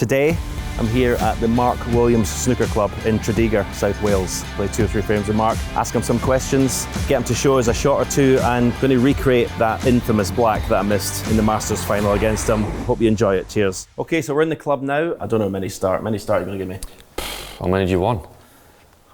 Today, I'm here at the Mark Williams Snooker Club in Tredegar, South Wales. Play 2 or 3 frames with Mark, ask him some questions, get him to show us a shot or two, and going to recreate that infamous black that I missed in the Masters final against him. Hope you enjoy it. Cheers. Okay, so we're in the club now. I don't know how many start. How many start are you going to give me? How many do you want? I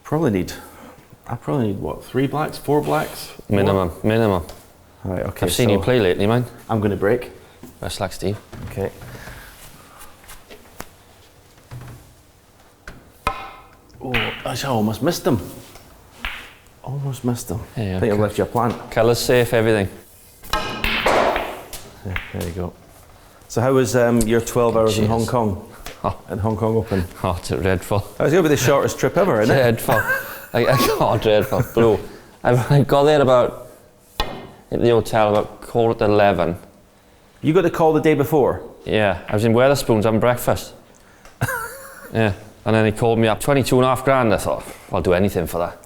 probably need what, 3 blacks, 4 blacks? Minimum. Right, okay. I've seen you play lately, man. I'm going to break. Best luck, Steve. Okay. Oh, I almost missed him. Almost missed him. Yeah, I think I've left you a plant. Colours safe, everything. Yeah, there you go. So how was your 12 hours in Hong Kong? Oh. In Hong Kong Open? Oh, it's dreadful. That was going to be the shortest trip ever, isn't it? Dreadful. Dreadful. Blue. I got there at the hotel about 11:15. You got the call the day before? Yeah, I was in Wetherspoons having breakfast. Yeah. And then he called me up, 22.5 grand. I thought, I'll do anything for that.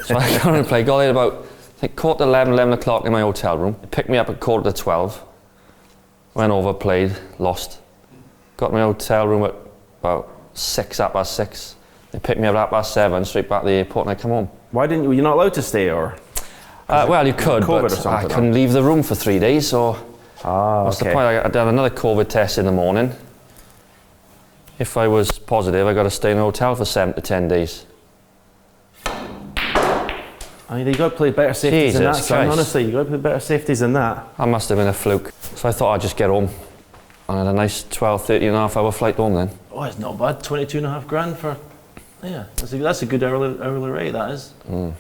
So I got to play. Got there about, I think, 11 o'clock in my hotel room. He picked me up at 11:45. Went over, played, lost. Got to my hotel room at about 6:06. They picked me up at 7:30, straight back to the airport, and I come home. Why didn't you? Were you not allowed to stay, or? Well, you could, but I couldn't leave the room for 3 days, so what's the point? I had another COVID test in the morning. If I was positive, I got to stay in a hotel for 7 to 10 days. I mean, you got to play better safeties than that, son. Honestly, you got to play better safeties than that. That must have been a fluke. So I thought I'd just get home. And I had a nice 13.5 hour flight home then. Oh, it's not bad. 22.5 grand for, yeah, that's a good hourly rate, that is. Mm.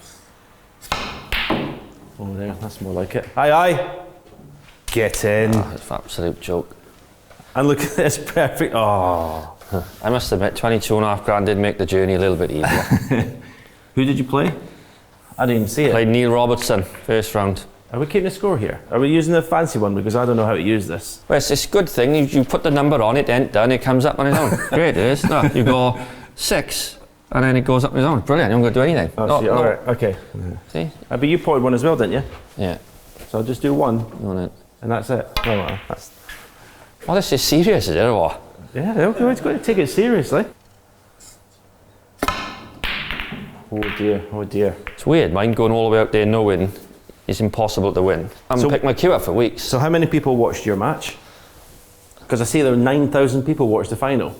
Oh, there, that's more like it. Aye. Get in. Oh, it's an absolute joke. And look at this, perfect. Oh. I must admit, 22.5 grand did make the journey a little bit easier. Who did you play? I didn't even see it. Played Neil Robertson, first round. Are we keeping a score here? Are we using the fancy one? Because I don't know how to use this. Well, it's a good thing. You put the number on it, enter, and it comes up on its own. Great, it is. No, you go 6, and then it goes up on its own. Brilliant, you don't got to do anything. Oh, no. All right, okay. See? But you potted one as well, didn't you? Yeah. So I'll just do one. You want it? And that's it. Oh, that's... Oh, this is serious, is it, or what? Yeah, okay, it's got to take it seriously. Oh dear, oh dear. It's weird, mine going all the way out there knowing it's impossible to win. I'm picked my queue up for weeks. So how many people watched your match? Because I see there were 9,000 people watched the final.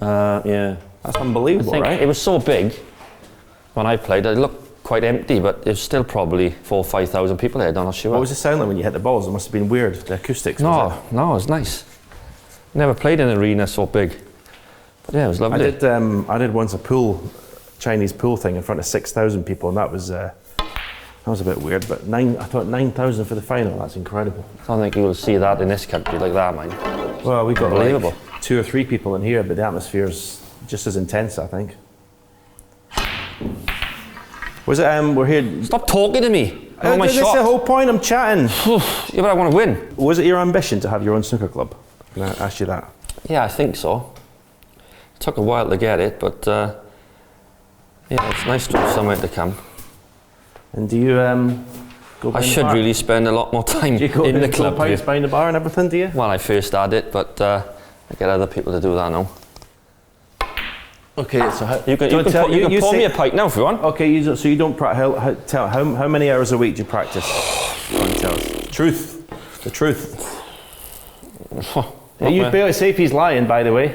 Yeah. That's unbelievable, right? It was so big when I played, it looked quite empty, but there's still probably 4,000 or 5,000 people there, I'm not sure. What was the sound like when you hit the balls? It must have been weird, the acoustics. No, it was nice. Never played in an arena so big. But yeah, it was lovely. I did once a Chinese pool thing in front of 6,000 people, and that was a bit weird. But I thought 9,000 for the final. That's incredible. I don't think you will see that in this country like that, man. Well, we got unbelievable. Like 2 or 3 people in here, but the atmosphere's just as intense, I think. Was it? We're here. Stop talking to me. That's the whole point. I'm chatting. Yeah, but I want to win. Was it your ambition to have your own snooker club? Can I ask you that? Yeah, I think so. It took a while to get it, but yeah, it's nice to have somewhere to come. And do you go behind I should really spend a lot more time in the club. Do you go behind the bar and everything, do you? Well, I first had it, but I get other people to do that now. Okay, so you can pour me a pint now if you want. Okay, so you don't practice. How many hours a week do you practice? Tell us. Truth. The truth. You'd be able to say if he's lying, by the way.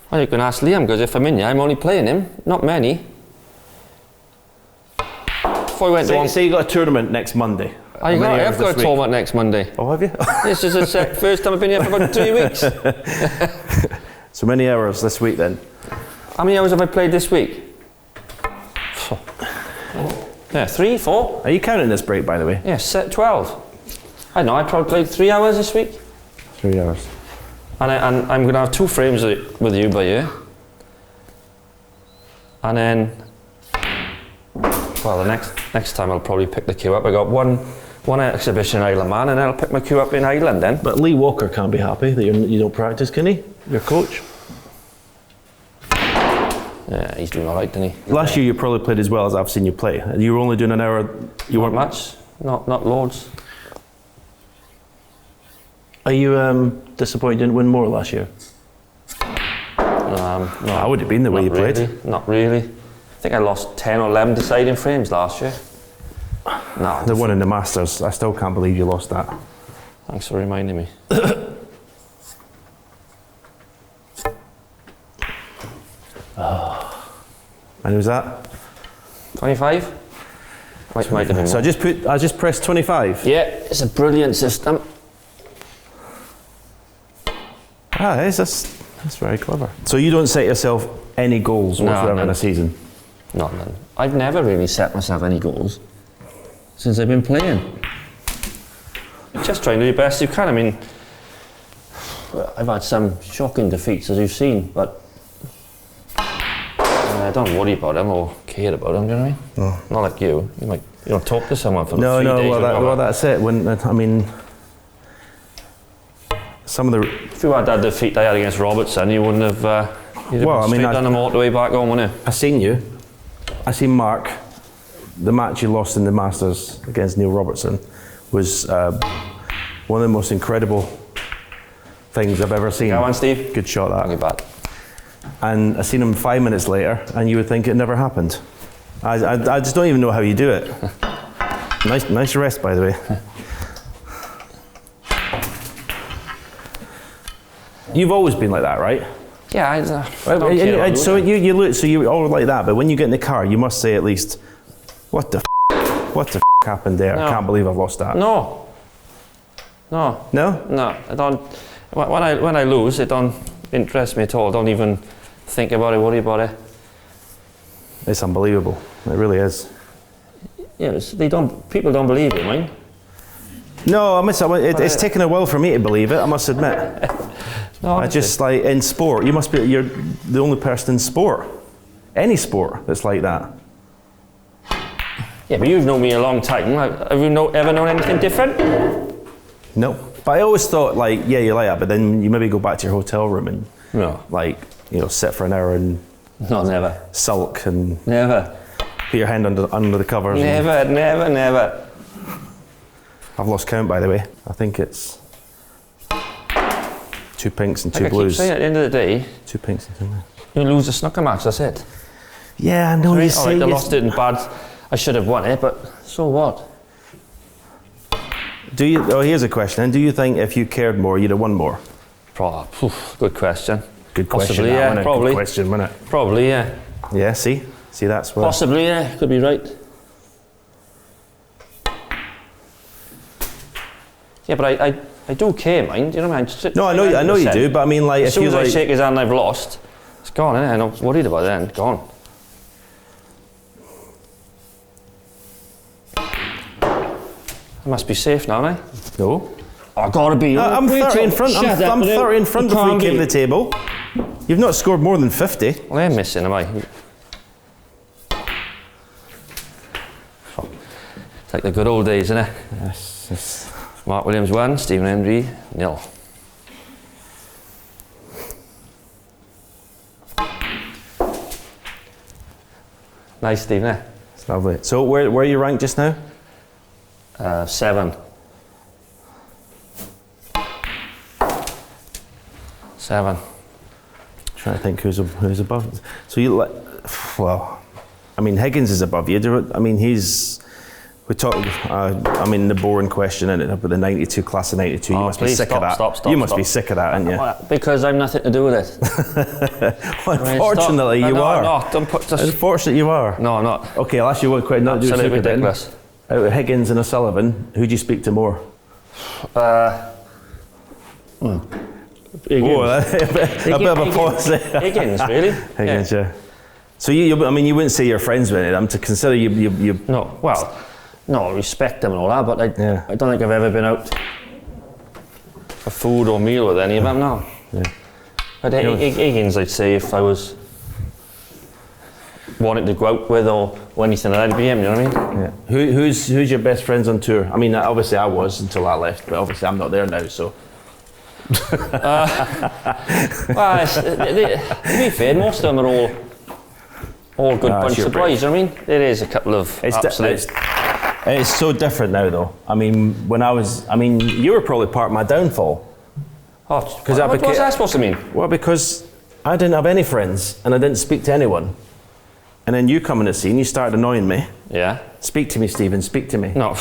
Well, you can ask Liam, because if I'm in here, I'm only playing him, not many. Before we went say you got a tournament next Monday. I've got a tournament next Monday. Oh, have you? This is the first time I've been here for about 3 weeks. So many hours this week then? How many hours have I played this week? Yeah, 3, 4. Are you counting this break, by the way? Yeah, 12. I know, I probably played 3 hours this week. 3 hours. And I'm going to have 2 frames with you by year. And then, well, the next time I'll probably pick the queue up. I got one exhibition in Isle of Man, and then I'll pick my queue up in Ireland then. But Lee Walker can't be happy that you don't practice, can he? Your coach? Yeah, he's doing all right, isn't he? Last year you probably played as well as I've seen you play. And you were only doing an hour. You weren't much, not loads. Are you disappointed you didn't win more last year? That would have been the way you played. Not really. I think I lost 10 or 11 deciding frames last year. No. The one in the Masters, I still can't believe you lost that. Thanks for reminding me. And who's that? 25? Might have been So more. I just pressed 25? Yeah, it's a brilliant system. That's very clever. So you don't set yourself any goals whatsoever in a season? None. I've never really set myself any goals since I've been playing. Just trying to do the best you can. I mean, I've had some shocking defeats, as you've seen, but I don't worry about them or care about them, do you know what I mean? No. Not like you. You don't talk to someone for 3 days. Well, that's it. Some of the... If you had that defeat I had against Robertson, you wouldn't have... you'd have been straight down the motorway back home, wouldn't you? I seen Mark. The match you lost in the Masters against Neil Robertson was one of the most incredible things I've ever seen. Go on, Steve. Good shot, that. Not bad. And I seen him 5 minutes later, and you would think it never happened. I just don't even know how you do it. Nice rest, by the way. You've always been like that, right? Yeah, I don't care. So you're all like that, but when you get in the car, you must say at least, what the happened there? No. I can't believe I've lost that. No. I don't. When I lose, it don't interest me at all. Don't even think about it, worry about it. It's unbelievable. It really is. Yes, people don't believe it, mind. No, it's taken a while for me to believe it, I must admit. No, I just, like, in sport, you're the only person in sport, any sport, that's like that. Yeah, but you've known me a long time. Have you ever known anything different? No. But I always thought, like, yeah, you're like that, but then you maybe go back to your hotel room and, sit for an hour and... No, never. Sulk and... Never. Put your hand under the covers. Never. I've lost count, by the way. I think it's 2 pinks and 2 blues. I keep saying at the end of the day, 2 pinks and 2 blues. You lose a snooker match, that's it. Yeah, I know you say. Alright, I lost it in bad. I should have won it, but so what? Here's a question. And do you think if you cared more, you'd have won more? Good question. Good question. Possibly, yeah, probably. Good question, wasn't it? Probably, yeah. Yeah, see, that's what. Possibly, yeah. Could be right. Yeah, but I do care, mind. You know what I mean? No, I know you do, but I mean, like, as soon as I shake his hand, I've lost. It's gone, innit? I'm not worried about it then. Gone. I must be safe now, eh? No. I gotta be. I'm 30 in front. I'm 30 in front before you came to the table. You've not scored more than 50. Well, I'm missing, am I? It's like the good old days, isn't it? Yes. Mark Williams 1, Stephen Hendry 0. Nice, Stephen, eh? It's lovely. So where are you ranked just now? 7. 7. Trying to think who's above. So Higgins is above you. We talked. The boring question about the 92 class of 92. You must be sick of that. Stop. You must be sick of that, aren't you? Well, because I've nothing to do with it. Well, unfortunately, you are. No, I'm not. Unfortunately, you are. No, I'm not. Okay, I'll ask you one question. Not do Absolutely snooker ridiculous. Then. Out of Higgins and O'Sullivan, who do you speak to more? Higgins. A bit of a pause there. Higgins, really? Higgins, yeah. So you wouldn't say you're friends with them to consider you. No, well, no, I respect them and all that, but I don't think I've ever been out for food or meal with any of them. No. Yeah. But Higgins, I'd say if I was wanting to go out with or anything, that'd be him. You know what I mean? Yeah. Who's your best friends on tour? I mean, obviously I was until I left, but obviously I'm not there now, so. Well, to be fair, most of them are all good bunch of boys. You know what I mean? There is a couple of It's so different now, though. I mean, you were probably part of my downfall. What was that supposed to mean? Well, because I didn't have any friends and I didn't speak to anyone. And then you come on the scene, you started annoying me. Yeah. Speak to me, Stephen, speak to me. No.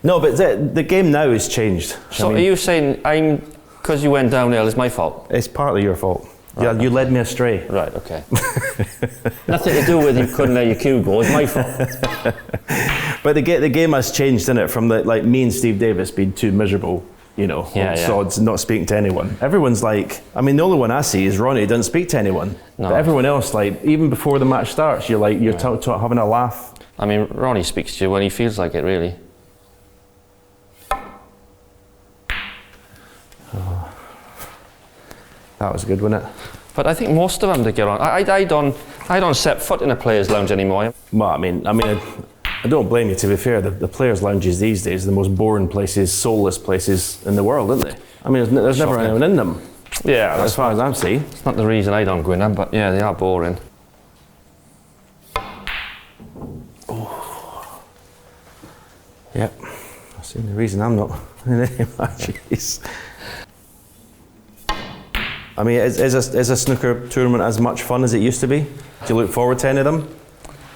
No, but the game now has changed. So are you saying because you went downhill, it's my fault? It's partly your fault. Right. You led me astray. Right, okay. Nothing to do with you couldn't let your cue go, it's my fault. But the game has changed, innit? From me and Steve Davis being two miserable, sods, not speaking to anyone. Everyone's like, I mean, the only one I see is Ronnie, doesn't speak to anyone. No. But everyone else, even before the match starts, you're having a laugh. I mean, Ronnie speaks to you when he feels like it, really. Oh. That was good, wasn't it? But I think most of them to get on. I don't set foot in a players' lounge anymore. Well, I mean, I don't blame you. To be fair, the players' lounges these days are the most boring places, soulless places in the world, aren't they? I mean, there's never anyone in them. Yeah, as far as I'm seeing. It's not the reason I don't go in them, but yeah, they are boring. Oh. Yep. I've seen the reason I'm not in any matches. I mean, is a snooker tournament as much fun as it used to be? Do you look forward to any of them?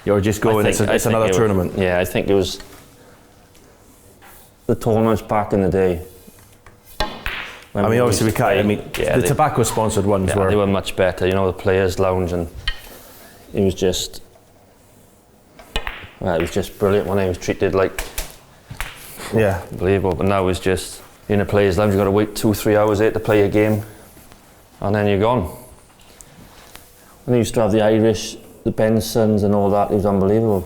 Or just go and it's another tournament? Yeah, I think it was the tournaments back in the day. I mean, obviously we can't. I mean, the tobacco-sponsored ones were. They were much better. The players' lounge, and it was just. Well, it was just brilliant when it was treated like. Yeah. Unbelievable. But now it's just in a players' lounge. You've got to wait 2-3 hours to play a game, and then you're gone. And they used to have the Irish, the Bensons, and all that. It was unbelievable.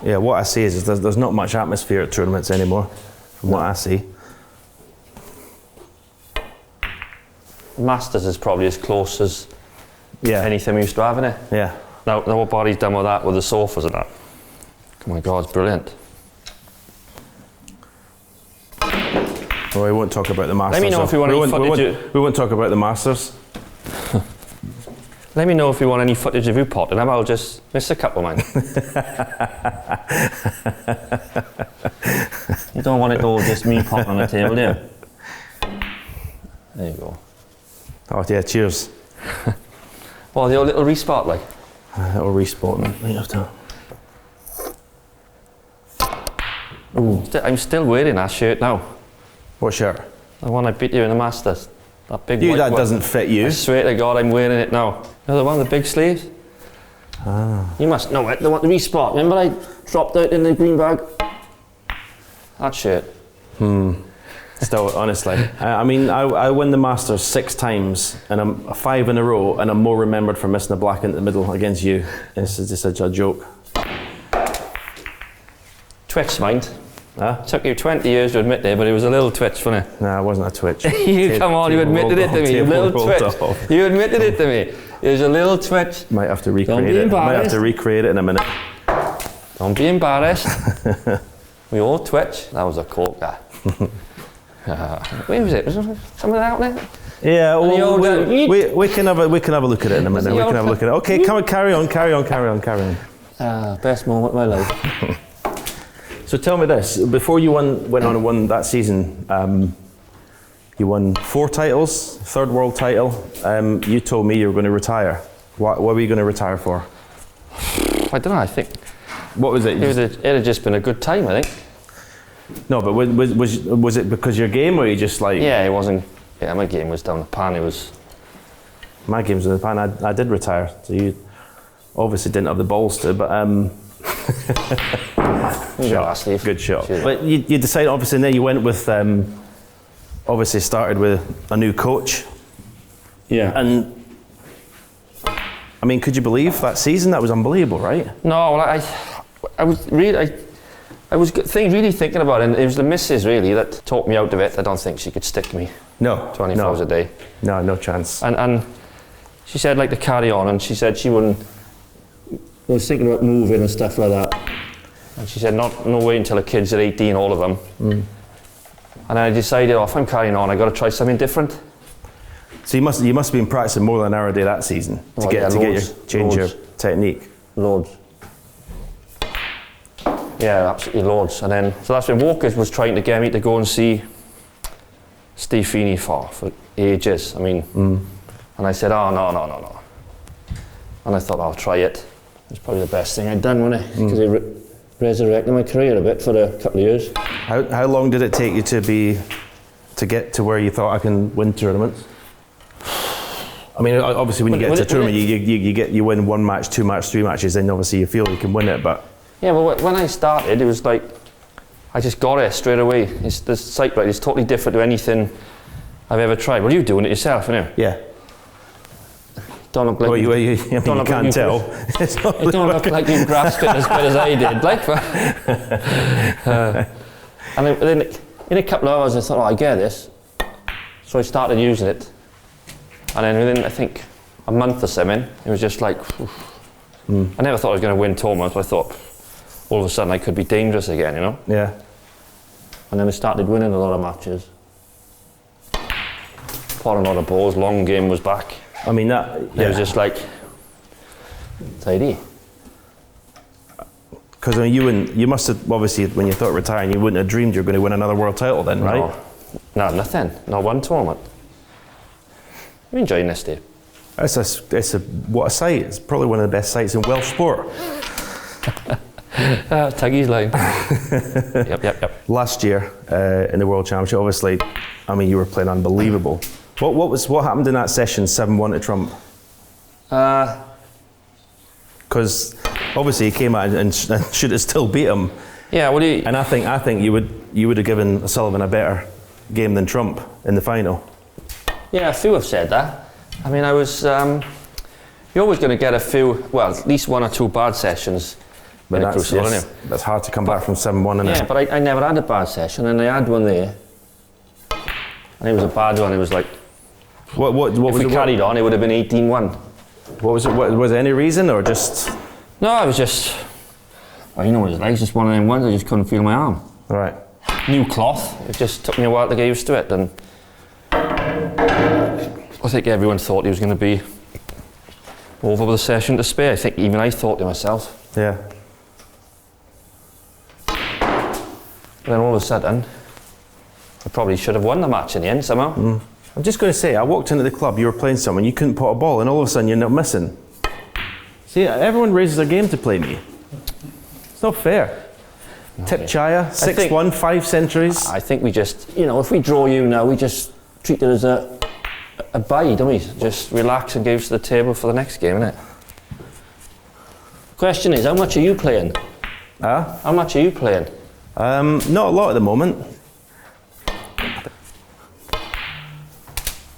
Yeah, what I see is there's not much atmosphere at tournaments anymore, from what I see. Masters is probably as close as anything we used to have, isn't it? Yeah. Now what Barry's done with that, with the sofas and that. Oh my God, it's brilliant. Well, we won't talk about the Masters. Let me know if you want any footage. We won't talk about the Masters. Let me know if you want any footage of you potting them. I'll just miss a couple, man. You don't want it all just me potting on the table, do you? There you go. Oh yeah, cheers. Well, the old little respot, like. Little respot, man. Ooh. I'm still wearing that shirt now. What shirt? The one I beat you in the Masters. That big white that one. Doesn't fit you. I swear to God, I'm wearing it now. The one with the big sleeves. Ah. You must know it. The respot. Remember I dropped out in the green bag? That shirt. Still, honestly, I mean, I win the Masters 6 times, and I'm 5 in a row, and I'm more remembered for missing the black into the middle against you. This is just a joke. Twitch, mind. Huh? Took you 20 years to admit it, but it was a little twitch, wasn't it? Nah, it wasn't a twitch. Come on, you admitted it to me. A little twitch. You admitted it to me. It was a little twitch. Might have to recreate it. Might have to recreate it in a minute. Don't be embarrassed. We all twitch. That was a corker. Where was it? Was there something out there? Yeah, well, we can have a look at it in a minute. We can have a look at it. Okay, come on, carry on. Best moment of my life. So tell me this: before you went on and won that season, you won 4 titles, 3rd world title. You told me you were going to retire. What were you going to retire for? I don't know. I think. What was it? It had just been a good time, I think. No, but was it because your game, or you just like? Yeah, it wasn't. Yeah, my game was down the pan. It was. My game's in the pan. I did retire, so you obviously didn't have the balls to, but. Good shot. Cheers. But you decided, obviously, and then you went with. Obviously, started with a new coach. Yeah. And. I mean, could you believe that season? That was unbelievable, right? No, well, I was really. I was really thinking about it, and it was the missus really that talked me out of it. I don't think she could stick me 24 hours a day. No chance. And she said like to carry on, and she said she wouldn't. I was thinking about moving and stuff like that. And she said no wait until the kids are 18, all of them. And I decided, if I'm carrying on, I got to try something different. So you must have been practicing more than an hour a day that season to change your technique. Loads. Yeah, absolutely loads. And then, so that's when Walker was trying to get me to go and see Steve Feeney for ages. I mean, and I said, oh, no. And I thought, I'll try it. It's probably the best thing I'd done, wasn't it? Because it resurrected my career a bit for a couple of years. How long did it take you to get to where you thought I can win tournaments? I mean, obviously when you get to a tournament, you win 1 match, 2 matches, 3 matches, then obviously you feel you can win it, but... Yeah, well, when I started, it was like, I just got it straight away. The sight ride is totally different to anything I've ever tried. Well, you're doing it yourself, aren't you? Yeah. Don't look like you can't tell. You don't look like you grasped it as good as I did. Like, and then in a couple of hours, I thought, I get this. So I started using it. And then within, I think, a month or something, it was just like, I never thought I was going to win tournaments, but I thought all of a sudden I could be dangerous again, you know? Yeah. And then I started winning a lot of matches. Potting a lot of balls, long game was back. I mean, that... Yeah. It was just like, tidy. Because I mean, you must have, obviously, when you thought of retiring, you wouldn't have dreamed you were going to win another world title then, right? No, nothing. Not one tournament. I'm enjoying this, Dave. What a sight. It's probably one of the best sights in Welsh sport. Tuggy's line. Yep. Last year in the World Championship, obviously, I mean, you were playing unbelievable. What happened in that session, 7-1 to Trump? Because obviously he came out and should have still beat him. Yeah, what do you... And I think you would have given Sullivan a better game than Trump in the final. Yeah, a few have said that. I mean, I was... you're always going to get a few, well, at least 1 or 2 bad sessions in a crucible, isn't it? That's hard to come back from 7-1, isn't it? Yeah, but I never had a bad session, and I had one there. And it was a bad one. It was like... if we carried on, it would have been 18-1. What was it? Was there any reason, or just... No, I was just... Well, you know what it's like. It's just one of them ones. I just couldn't feel my arm. Right. New cloth. It just took me a while to get used to it. And I think everyone thought he was going to be over with a session to spare. I think even I thought to myself. Yeah. And then all of a sudden, I probably should have won the match in the end somehow. I'm just going to say, I walked into the club, you were playing someone, you couldn't put a ball, and all of a sudden you're not missing. See, everyone raises their game to play me. It's not fair. Tip Chaya, 6-1, 5 centuries. I think we just, you know, if we draw you now, we just treat it as a bye, don't we? Just relax and go to the table for the next game, innit? Question is, how much are you playing? How much are you playing? Not a lot at the moment.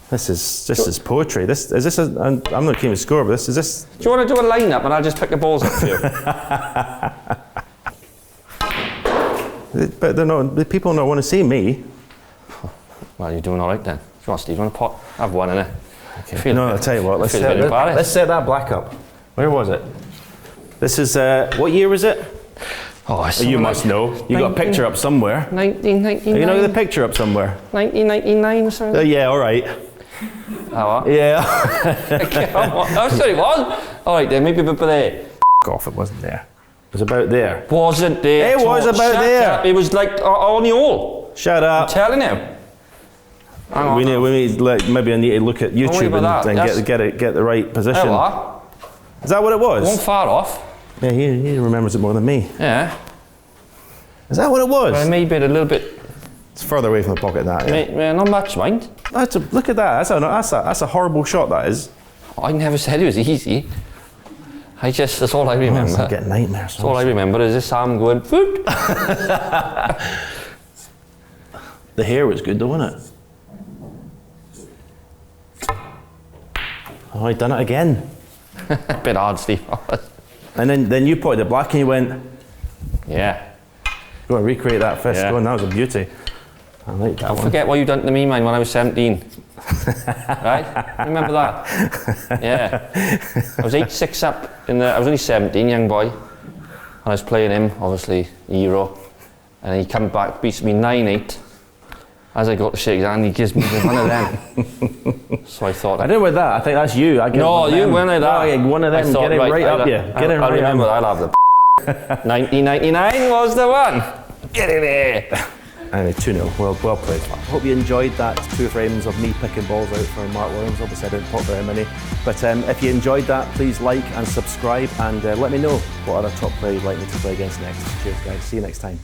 This is poetry. I'm not keeping score, but this is this. Do you want to do a line-up and I'll just pick the balls up for you? But the people don't want to see me. Well, you're doing all right then. Come on, Steve, you want a pot? Have one, innit? Okay. No, I'll tell you what. Let's set that black up. Where was it? This is what year was it? Oh, you must know. You got a picture up somewhere. 1999. You know the picture up somewhere. 1999 or something. Yeah, all right. Oh, what? Yeah. Oh, sorry, it was? All right then, maybe a bit there. Off, it wasn't there. It was about there. Wasn't there? It was about there. Up. It was like on the all. Shut up. I'm telling you. We need maybe I need to look at YouTube and get the right position. Is that what it was? It wasn't far off. Yeah, he remembers it more than me. Yeah. Is that what it was? Well, maybe a little bit. It's further away from the pocket than that. Yeah. Not much, mind. Look at that. That's a horrible shot. That is. I never said it was easy. That's all I remember. I'm getting nightmares. That's all I remember is this arm going, foot. The hair was good though, wasn't it? Oh, he done it again. A bit hard, Steve. And then you pointed it black and you went, yeah. Go and recreate that fist. Yeah. Go on, that was a beauty. I like that Don't forget what you done to me, man, when I was 17. Right? Remember that? Yeah. I was 8-6 up I was only 17, young boy. And I was playing him, obviously, Euro. And he come back, beats me 9-8. As I got to shake his hand, he gives me one of them. So I thought... I didn't with that. I think that's you. No, you went like that. Oh, one of them. Get it right up you. I remember that. I'll have the 1999 was the one. Get in there. Anyway, 2-0, well played. I hope you enjoyed that 2 frames of me picking balls out for Mark Williams. Obviously I didn't pop very many. But if you enjoyed that, please like and subscribe, and let me know what other top player you'd like me to play against next. Cheers guys, see you next time.